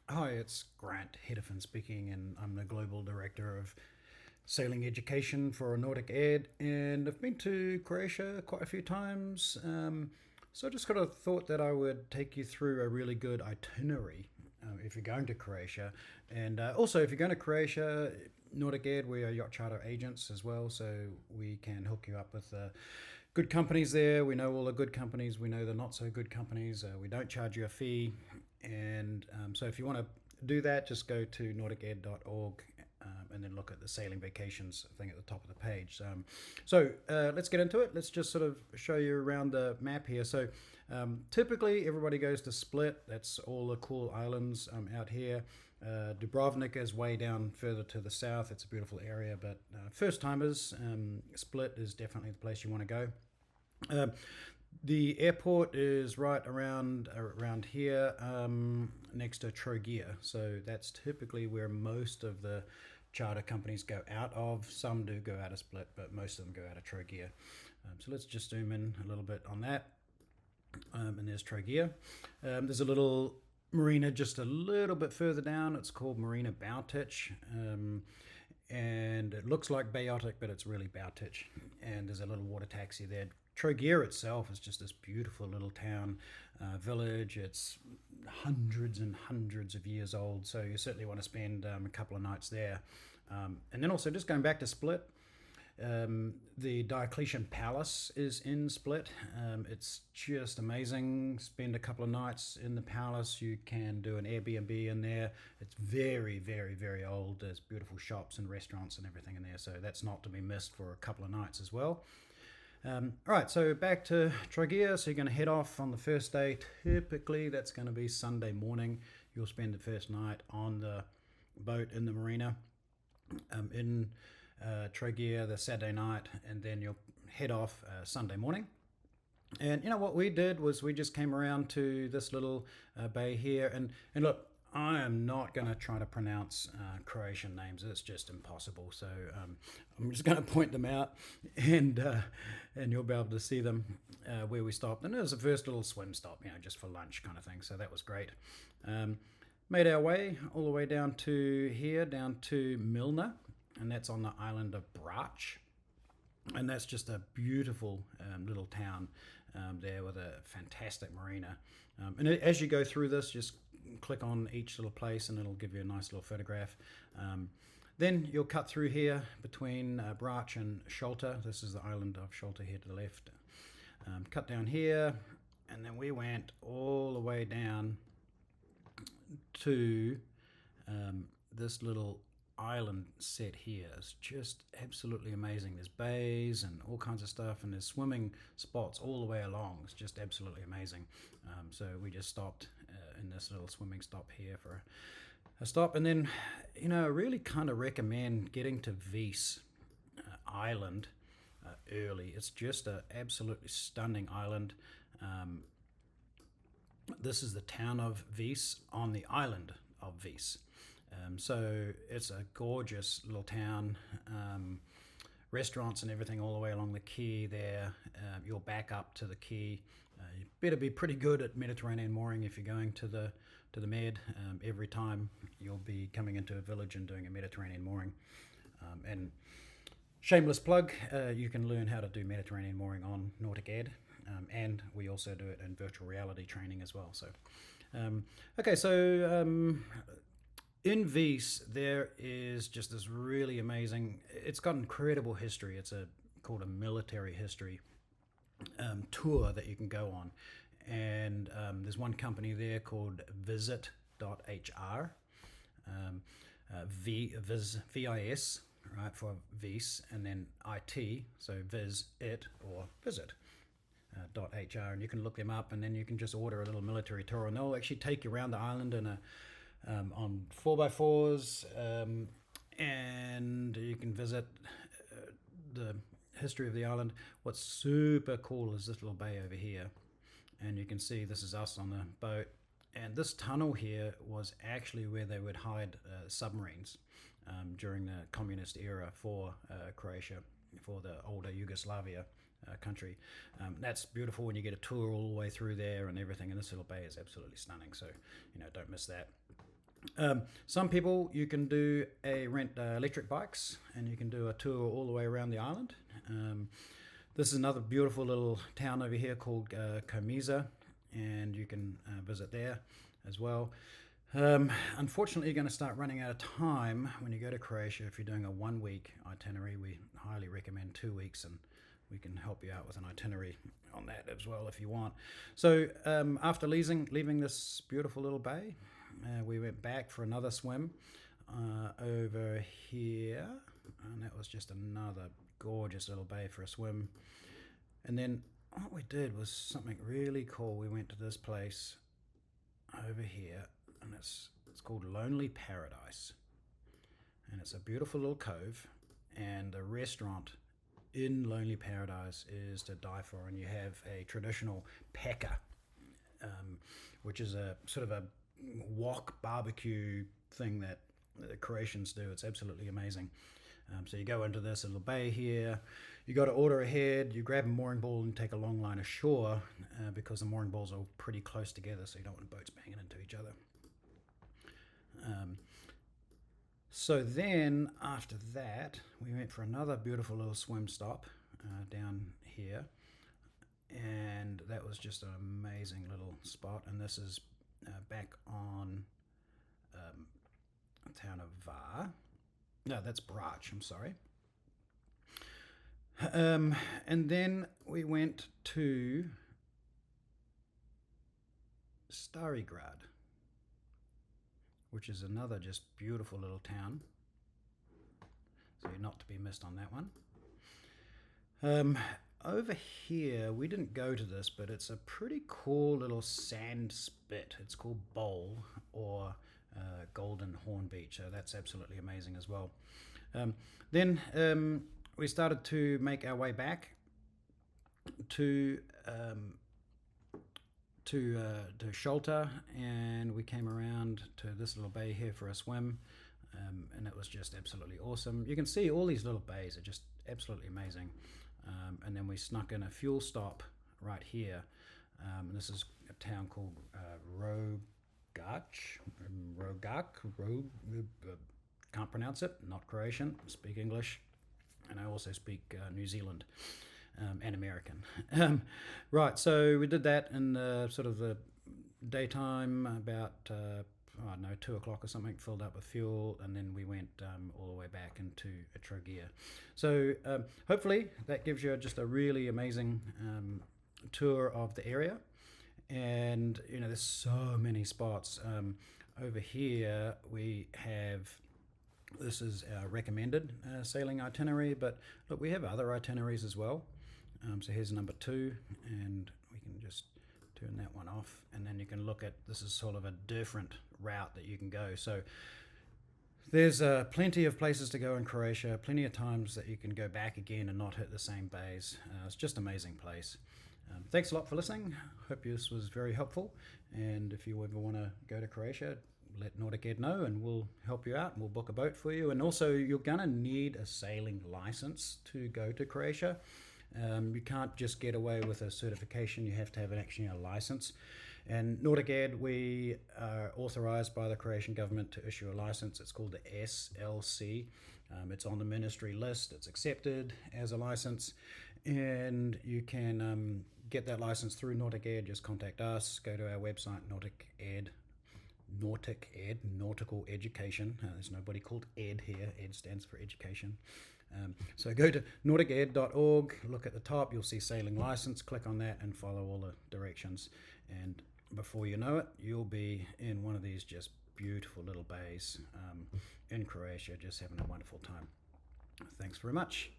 Hi, it's Grant Hedefin speaking, and I'm the Global Director of Sailing Education for NauticEd. And I've been to Croatia quite a few times. So I just got a thought that I would take you through a really good itinerary if you're going to Croatia. And also, if you're going to Croatia, NauticEd, we are yacht charter agents as well, so we can hook you up with good companies there. We know all the good companies, we know the not so good companies. We don't charge you a fee. And so if you want to do that, just go to nauticed.org and then look at the sailing vacations thing at the top of the page. Let's get into it. Let's just sort of show you around the map here. So typically everybody goes to Split. That's all the cool islands out here. Dubrovnik is way down further to the south. It's a beautiful area, but first timers, Split is definitely the place you want to go. The airport is right around here, next to Trogir. So that's typically where most of the charter companies go out of. Some do go out of Split, but most of them go out of Trogir. So let's just zoom in a little bit on that. And there's Trogir. There's a little marina just a little bit further down. It's called Marina Bautic. And it looks like Bayotic, but it's really Bautic. And there's a little water taxi there. Trogir itself is just this beautiful little town, village. It's hundreds and hundreds of years old, so you certainly want to spend a couple of nights there. And then also, just going back to Split, the Diocletian Palace is in Split. It's just amazing. Spend a couple of nights in the palace. You can do an Airbnb in there. It's very, very, very old. There's beautiful shops and restaurants and everything in there, so that's not to be missed for a couple of nights as well. All right, so back to Trogir. So you're going to head off on the first day. Typically, that's going to be Sunday morning. You'll spend the first night on the boat in the marina in Trogir the Saturday night, and then you'll head off Sunday morning. And you know what we did was we just came around to this little bay here, and look, I am not going to try to pronounce Croatian names. It's just impossible. So I'm just going to point them out, and you'll be able to see them where we stopped. And it was the first little swim stop, just for lunch kind of thing. So that was great. Made our way all the way down to here, down to Milna, and that's on the island of Brač. And that's just a beautiful little town there with a fantastic marina. And as you go through this, just click on each little place and it'll give you a nice little photograph. Then you'll cut through here between Brač and Sholta. This is the island of Sholta here to the left. Cut down here, and then we went all the way down to this little island set here. Is just absolutely amazing. There's bays and all kinds of stuff, and there's swimming spots all the way along. It's just absolutely amazing. So we just stopped in this little swimming stop here for a stop, and then I really kind of recommend getting to Vis Island early. It's just an absolutely stunning island. This is the town of Vis on the island of Vis. So it's a gorgeous little town. Restaurants and everything all the way along the quay there. You'll back up to the quay. You better be pretty good at Mediterranean mooring if you're going to the Med. Every time you'll be coming into a village and doing a Mediterranean mooring. And shameless plug, you can learn how to do Mediterranean mooring on NauticEd. And we also do it in virtual reality training as well. So, in Vis, there is just this really amazing. It's got incredible history. It's called a military history tour that you can go on, and there's one company there called Visit.hr, VIS, right, for Vis, and then IT, so Visit or Visit. .hr, and you can look them up, and then you can just order a little military tour, and they'll actually take you around the island in on 4x4s, and you can visit the history of the island. What's super cool is this little bay over here, and you can see this is us on the boat, and this tunnel here was actually where they would hide submarines during the communist era for Croatia, for the older Yugoslavia country. That's beautiful when you get a tour all the way through there and everything, and this little bay is absolutely stunning, so don't miss that. Some people, you can do rent electric bikes, and you can do a tour all the way around the island. This is another beautiful little town over here called Komiza, and you can visit there as well. Unfortunately, you're going to start running out of time when you go to Croatia. If you're doing a 1-week itinerary, we highly recommend 2 weeks, and we can help you out with an itinerary on that as well if you want. So after leaving this beautiful little bay, we went back for another swim over here, and that was just another gorgeous little bay for a swim. And then what we did was something really cool. We went to this place over here, and it's called Lonely Paradise, and it's a beautiful little cove, and the restaurant in Lonely Paradise is to die for. And you have a traditional peka, which is a sort of a wok barbecue thing that the Croatians do. It's absolutely amazing. So you go into this little bay here, you got to order ahead, you grab a mooring ball and take a long line ashore, because the mooring balls are pretty close together, so you don't want boats banging into each other. So then after that, we went for another beautiful little swim stop down here, and that was just an amazing little spot. And this is back on the town of Var. No, that's Brač, I'm sorry. And then we went to Starigrad, which is another just beautiful little town. So you're not to be missed on that one. Over here, we didn't go to this, but it's a pretty cool little sand spit. It's called Bowl, or Golden Horn Beach, so that's absolutely amazing as well. Then we started to make our way back to Sholta, and we came around to this little bay here for a swim, and it was just absolutely awesome. You can see all these little bays are just absolutely amazing. And then we snuck in a fuel stop right here. This is a town called Rogak, can't pronounce it, not Croatian, speak English, and I also speak New Zealand and American. Right, so we did that in sort of the daytime, about 2 o'clock or something, filled up with fuel, and then we went all the way back into Trogia. So hopefully that gives you just a really amazing tour of the area. And you know, there's so many spots. Over here we have, this is our recommended sailing itinerary, but look, we have other itineraries as well. So here's number 2, and we can just turn that one off, and then you can look at, this is sort of a different route that you can go. So there's plenty of places to go in Croatia, plenty of times that you can go back again and not hit the same bays. It's just an amazing place. Thanks a lot for listening. Hope this was very helpful, and if you ever want to go to Croatia, let NauticEd know and we'll help you out, and we'll book a boat for you. And also, you're gonna need a sailing license to go to Croatia. You can't just get away with a certification, you have to have actually a license. And NauticEd, we are authorized by the Croatian government to issue a license. It's called the SLC. It's on the ministry list, it's accepted as a license, and you can get that license through NauticEd. Just contact us, go to our website, NauticEd, nautical education. There's nobody called Ed here. Ed stands for education. So go to nauticed.org, look at the top, you'll see sailing license, click on that and follow all the directions. And before you know it, you'll be in one of these just beautiful little bays in Croatia, just having a wonderful time. Thanks very much.